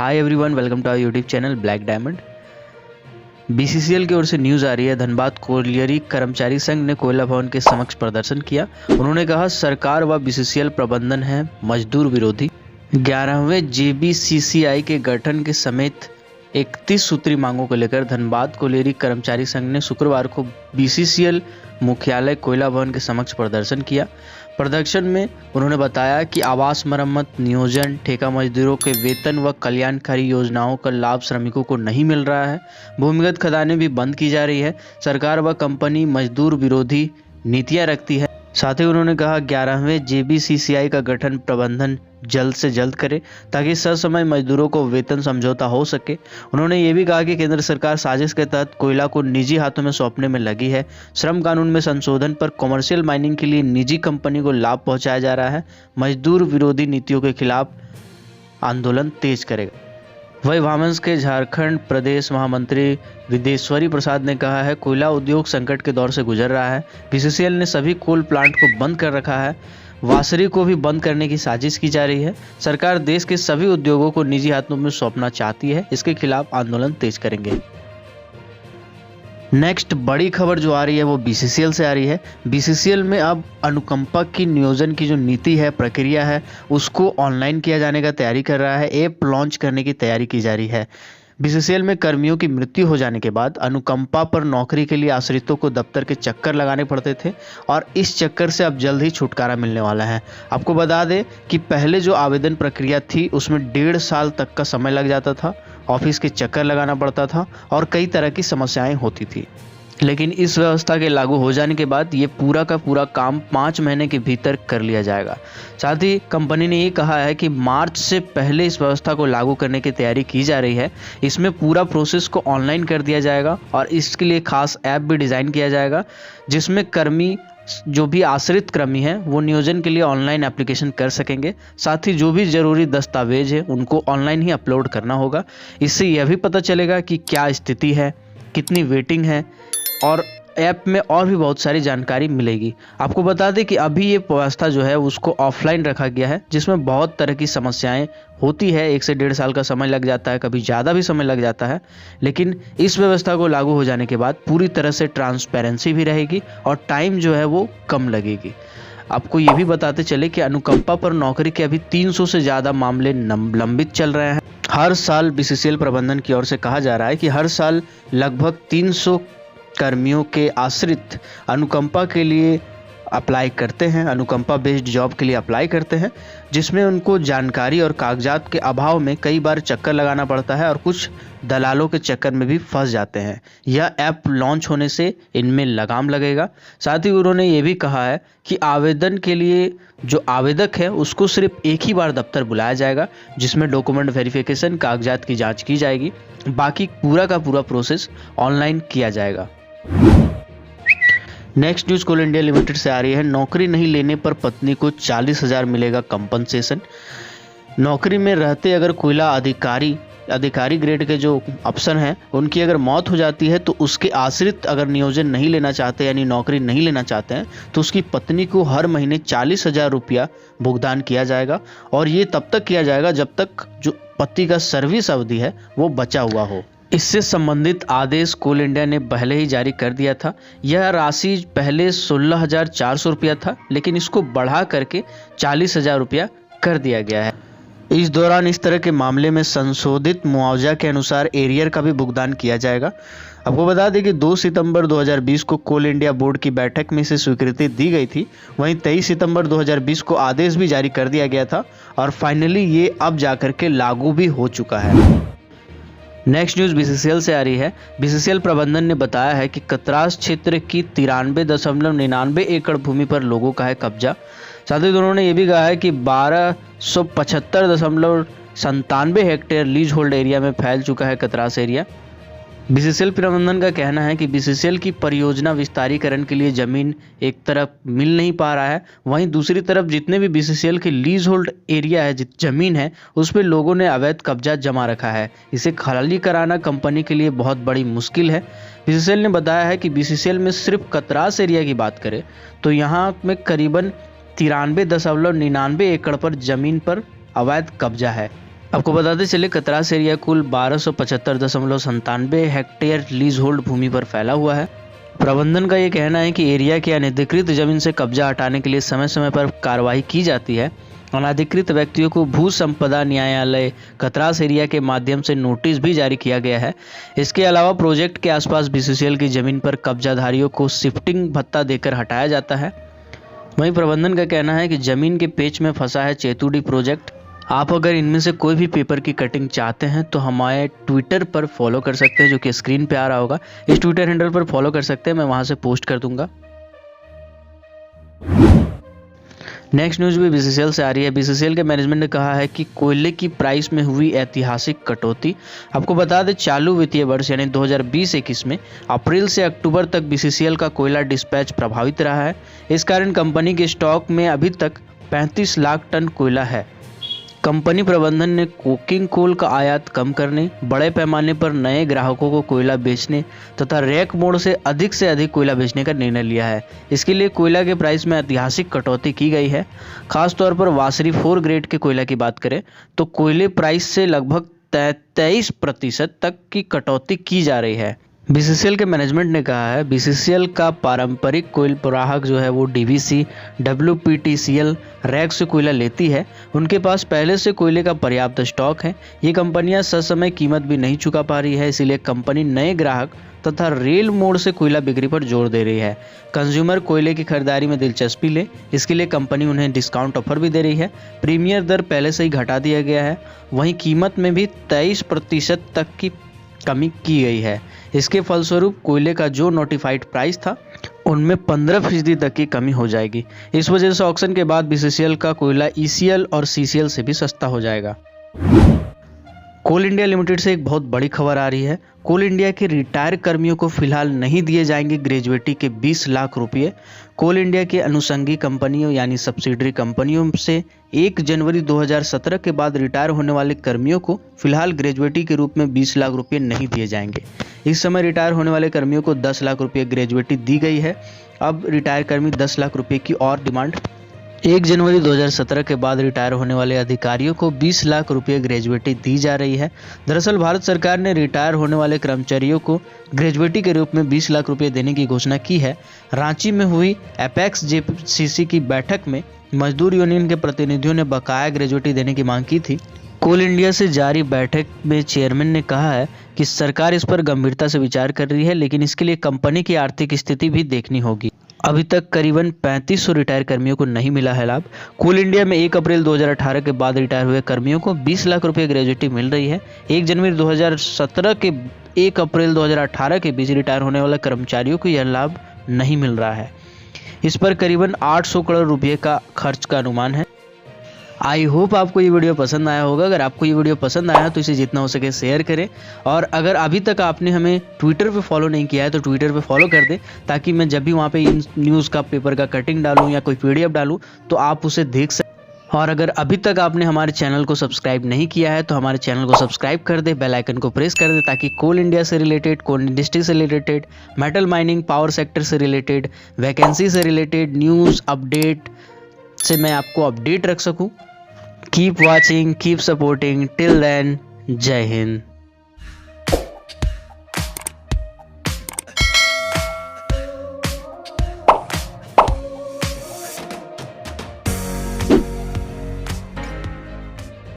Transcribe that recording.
Hi everyone, welcome to our YouTube channel black diamond. BCCL की ओर से news आ रही है। धनबाद कोयलियरी कर्मचारी संघ ने कोयला भवन के समक्ष प्रदर्शन किया। उन्होंने कहा सरकार व बीसीसीएल प्रबंधन है मजदूर विरोधी। 11वें जेबीसीसीआई के गठन के समेत 31 सूत्री मांगों को लेकर धनबाद कोयलियरी कर्मचारी संघ ने शुक्रवार को बीसीसीएल मुख्यालय कोयला भवन के समक्ष प्रदर्शन किया। प्रदर्शन में उन्होंने बताया कि आवास मरम्मत, नियोजन, ठेका मजदूरों के वेतन व कल्याणकारी योजनाओं का लाभ श्रमिकों को नहीं मिल रहा है। भूमिगत खदानें भी बंद की जा रही है। सरकार व कंपनी मजदूर विरोधी नीतियां रखती है। साथ ही उन्होंने कहा 11वें जेबीसीसीआई का गठन प्रबंधन जल्द से जल्द करे ताकि ससमय मजदूरों को वेतन समझौता हो सके। उन्होंने ये भी कहा कि केंद्र सरकार साजिश के तहत कोयला को निजी हाथों में सौंपने में लगी है। श्रम कानून में संशोधन पर कमर्शियल माइनिंग के लिए निजी कंपनी को लाभ पहुंचाया जा रहा है। मजदूर विरोधी नीतियों के खिलाफ आंदोलन तेज करेगा। वही वामंस के झारखंड प्रदेश महामंत्री विदेश्वरी प्रसाद ने कहा है कोयला उद्योग संकट के दौर से गुजर रहा है। बीसीसीएल ने सभी कोल प्लांट को बंद कर रखा है। वासरी को भी बंद करने की साजिश की जा रही है। सरकार देश के सभी उद्योगों को निजी हाथों में सौंपना चाहती है। इसके खिलाफ आंदोलन तेज करेंगे। नेक्स्ट बड़ी खबर जो आ रही है वो बीसीसीएल से आ रही है। बीसीसीएल में अब अनुकंपा की नियोजन की जो नीति है, प्रक्रिया है, उसको ऑनलाइन किया जाने का तैयारी कर रहा है। ऐप लॉन्च करने की तैयारी की जा रही है। बीसीसीएल में कर्मियों की मृत्यु हो जाने के बाद अनुकंपा पर नौकरी के लिए आश्रितों को दफ्तर के चक्कर लगाने पड़ते थे और इस चक्कर से अब जल्द ही छुटकारा मिलने वाला है। आपको बता दें कि पहले जो आवेदन प्रक्रिया थी उसमें 1.5 साल तक का समय लग जाता था, ऑफिस के चक्कर लगाना पड़ता था और कई तरह की समस्याएं होती थी। लेकिन इस व्यवस्था के लागू हो जाने के बाद ये पूरा का पूरा काम 5 महीने के भीतर कर लिया जाएगा। साथ ही कंपनी ने ये कहा है कि मार्च से पहले इस व्यवस्था को लागू करने की तैयारी की जा रही है। इसमें पूरा प्रोसेस को ऑनलाइन कर दिया जाएगा और इसके लिए खास ऐप भी डिज़ाइन किया जाएगा जिसमें कर्मी जो भी आश्रित कर्मी हैं वो नियोजन के लिए ऑनलाइन एप्लीकेशन कर सकेंगे। साथ ही जो भी ज़रूरी दस्तावेज है उनको ऑनलाइन ही अपलोड करना होगा। इससे यह भी पता चलेगा कि क्या स्थिति है, कितनी वेटिंग है और ऐप में और भी बहुत सारी जानकारी मिलेगी। आपको बता दें कि अभी ये व्यवस्था जो है उसको ऑफलाइन रखा गया है जिसमें बहुत तरह की समस्याएं होती है। 1 से 1.5 साल का समय लग जाता है, कभी ज़्यादा भी समय लग जाता है। लेकिन इस व्यवस्था को लागू हो जाने के बाद पूरी तरह से ट्रांसपेरेंसी भी रहेगी और टाइम जो है वो कम लगेगी। आपको ये भी बताते चले कि अनुकंपा पर नौकरी के अभी 300 से ज़्यादा मामले लंबित चल रहे हैं। हर साल बीसीसीएल प्रबंधन की ओर से कहा जा रहा है कि हर साल लगभग 300 कर्मियों के आश्रित अनुकंपा के लिए अप्लाई करते हैं, अनुकंपा बेस्ड जॉब के लिए अप्लाई करते हैं, जिसमें उनको जानकारी और कागजात के अभाव में कई बार चक्कर लगाना पड़ता है और कुछ दलालों के चक्कर में भी फंस जाते हैं। यह ऐप लॉन्च होने से इनमें लगाम लगेगा। साथ ही उन्होंने ये भी कहा है कि आवेदन के लिए जो आवेदक है उसको सिर्फ एक ही बार दफ्तर बुलाया जाएगा जिसमें डॉक्यूमेंट वेरिफिकेशन, कागजात की जाँच की जाएगी। बाकी पूरा का पूरा प्रोसेस ऑनलाइन किया जाएगा। नेक्स्ट न्यूज़ कोल इंडिया लिमिटेड से आ रही है। नौकरी नहीं लेने पर पत्नी को 40,000 मिलेगा कंपनसेशन। नौकरी में रहते अगर कोयला अधिकारी ग्रेड के जो अफसर हैं उनकी अगर मौत हो जाती है तो उसके आश्रित अगर नियोजन नहीं लेना चाहते यानी नौकरी नहीं लेना चाहते हैं तो उसकी पत्नी को हर महीने 40,000 रुपया भुगतान किया जाएगा और ये तब तक किया जाएगा जब तक जो पति का सर्विस अवधि है वो बचा हुआ हो। इससे संबंधित आदेश कोल इंडिया ने पहले ही जारी कर दिया था। यह राशि पहले 16,400 रुपया था लेकिन इसको बढ़ा करके 40,000 रुपया कर दिया गया है। इस दौरान इस तरह के मामले में संशोधित मुआवजा के अनुसार एरियर का भी भुगतान किया जाएगा। आपको बता दें कि 2 सितंबर 2020 को कोल इंडिया बोर्ड की बैठक में इसे स्वीकृति दी गई थी। वहीं 23 सितंबर 2020 को आदेश भी जारी कर दिया गया था और फाइनली ये अब जाकर के लागू भी हो चुका है। नेक्स्ट न्यूज़ बीसीसीएल से आ रही है। बीसीसीएल प्रबंधन ने बताया है कि कतरास क्षेत्र की 93.99 एकड़ भूमि पर लोगों का है कब्जा। साथ ही उन्होंने ये भी कहा है कि 1275.97 हेक्टेयर लीज होल्ड एरिया में फैल चुका है कतरास एरिया। बीसीसीएल प्रबंधन का कहना है कि बीसीसीएल की परियोजना विस्तारीकरण के लिए जमीन एक तरफ मिल नहीं पा रहा है, वहीं दूसरी तरफ जितने भी बीसीसीएल के लीज होल्ड एरिया है, जमीन है, उस पर लोगों ने अवैध कब्जा जमा रखा है। इसे खाली कराना कंपनी के लिए बहुत बड़ी मुश्किल है। बीसीसीएल ने बताया है कि बीसीसीएल में सिर्फ कतरास एरिया की बात करें तो यहाँ में करीबन 93.99 एकड़ पर जमीन पर अवैध कब्जा है। आपको बताते चले कतरास एरिया कुल 1275.97 हेक्टेयर लीज होल्ड भूमि पर फैला हुआ है। प्रबंधन का ये कहना है कि एरिया की अनधिकृत जमीन से कब्जा हटाने के लिए समय समय पर कार्रवाई की जाती है। अनाधिकृत व्यक्तियों को भू संपदा न्यायालय कतरास एरिया के माध्यम से नोटिस भी जारी किया गया है। इसके अलावा प्रोजेक्ट के आसपास बीसीसीएल की जमीन पर कब्जाधारियों को शिफ्टिंग भत्ता देकर हटाया जाता है। वहीं प्रबंधन का कहना है कि जमीन के पेच में फंसा है चेतुडी प्रोजेक्ट। आप अगर इनमें से कोई भी पेपर की कटिंग चाहते हैं तो हमारे ट्विटर पर फॉलो कर सकते हैं, जो कि स्क्रीन पे आ रहा होगा। इस ट्विटर हैंडल पर फॉलो कर सकते हैं, मैं वहां से पोस्ट कर दूंगा। नेक्स्ट न्यूज भी बीसीसीएल से आ रही है। बीसीसीएल के मैनेजमेंट ने कहा है कि कोयले की प्राइस में हुई ऐतिहासिक कटौती। आपको बता दें चालू वित्तीय वर्ष यानी 2020-21 में अप्रैल से अक्टूबर तक बीसीसीएल का कोयला डिस्पैच प्रभावित रहा है। इस कारण कंपनी के स्टॉक में अभी तक 35 लाख टन कोयला है। कंपनी प्रबंधन ने कोकिंग कोल का आयात कम करने, बड़े पैमाने पर नए ग्राहकों को कोयला बेचने तथा रैक मोड से अधिक कोयला बेचने का निर्णय लिया है। इसके लिए कोयला के प्राइस में ऐतिहासिक कटौती की गई है। खासतौर पर वासरी 4 ग्रेड के कोयला की बात करें तो कोयले प्राइस से लगभग 23% तक की कटौती की जा रही है। बीसीसीएल के मैनेजमेंट ने कहा है बीसीसीएल का पारंपरिक कोयल ग्राहक जो है वो डीवीसी, डब्ल्यूपीटीसीएल, रैक से कोयला लेती है। उनके पास पहले से कोयले का पर्याप्त स्टॉक है। ये कंपनियां ससमय कीमत भी नहीं चुका पा रही है, इसीलिए कंपनी नए ग्राहक तथा रेल मोड से कोयला बिक्री पर जोर दे रही है। कंज्यूमर कोयले की खरीदारी में दिलचस्पी ले, इसके लिए कंपनी उन्हें डिस्काउंट ऑफर भी दे रही है। प्रीमियर दर पहले से ही घटा दिया गया है। वहीं कीमत में भी 23% तक की कमी की गई है। इसके फलस्वरूप कोयले का जो नोटिफाइड प्राइस था उनमें 15% तक की कमी हो जाएगी। इस वजह से ऑक्शन के बाद बीसीसीएल का कोयला ईसीएल और सीसीएल से भी सस्ता हो जाएगा। कोल इंडिया लिमिटेड से एक बहुत बड़ी खबर आ रही है। कोल इंडिया के रिटायर कर्मियों को फिलहाल नहीं दिए जाएंगे ग्रेजुएटी के 20 लाख रुपये। कोल इंडिया के अनुषंगी कंपनियों यानी सब्सिडरी कंपनियों से 1 जनवरी 2017 के बाद रिटायर होने वाले कर्मियों को फिलहाल ग्रेजुएटी के रूप में 20 लाख रुपये नहीं दिए जाएंगे। इस समय रिटायर होने वाले कर्मियों को 10 लाख रुपये ग्रेजुएटी दी गई है। अब रिटायर कर्मी 10 लाख रुपये की और डिमांड 1 जनवरी 2017 के बाद रिटायर होने वाले अधिकारियों को 20 लाख रुपये ग्रेजुएटी दी जा रही है। दरअसल भारत सरकार ने रिटायर होने वाले कर्मचारियों को ग्रेजुएटी के रूप में 20 लाख रुपये देने की घोषणा की है। रांची में हुई एपेक्स जेसीसी की बैठक में मजदूर यूनियन के प्रतिनिधियों ने बकाया ग्रेजुएटी देने की मांग की थी। कोल इंडिया से जारी बैठक में चेयरमैन ने कहा है कि सरकार इस पर गंभीरता से विचार कर रही है, लेकिन इसके लिए कंपनी की आर्थिक स्थिति भी देखनी होगी। अभी तक करीबन 3500 रिटायर कर्मियों को नहीं मिला है लाभ। कोल इंडिया में 1 अप्रैल 2018 के बाद रिटायर हुए कर्मियों को 20 लाख रुपये ग्रेजुएटी मिल रही है। 1 जनवरी 2017 के 1 अप्रैल 2018 के बीच रिटायर होने वाले कर्मचारियों को यह लाभ नहीं मिल रहा है। इस पर करीबन 800 करोड़ रुपये का खर्च का अनुमान है। आई होप आपको ये वीडियो पसंद आया होगा। अगर आपको ये वीडियो पसंद आया तो इसे जितना हो सके शेयर करें, और अगर अभी तक आपने हमें ट्विटर पे फॉलो नहीं किया है तो ट्विटर पे फॉलो कर दें, ताकि मैं जब भी वहाँ पे इन न्यूज़ का पेपर का कटिंग डालूँ या कोई PDF डालूँ तो आप उसे देख सकें। और अगर अभी तक आपने हमारे चैनल को सब्सक्राइब नहीं किया है तो हमारे चैनल को सब्सक्राइब कर दे, बेल आइकन को प्रेस कर दे, ताकि कोल इंडिया से रिलेटेड, कोल इंडस्ट्री से related, metal mining, power sector से रिलेटेड, वैकेंसी से रिलेटेड न्यूज़ अपडेट से मैं आपको अपडेट रख सकूँ। Keep watching, keep supporting. Till then, Jai Hind.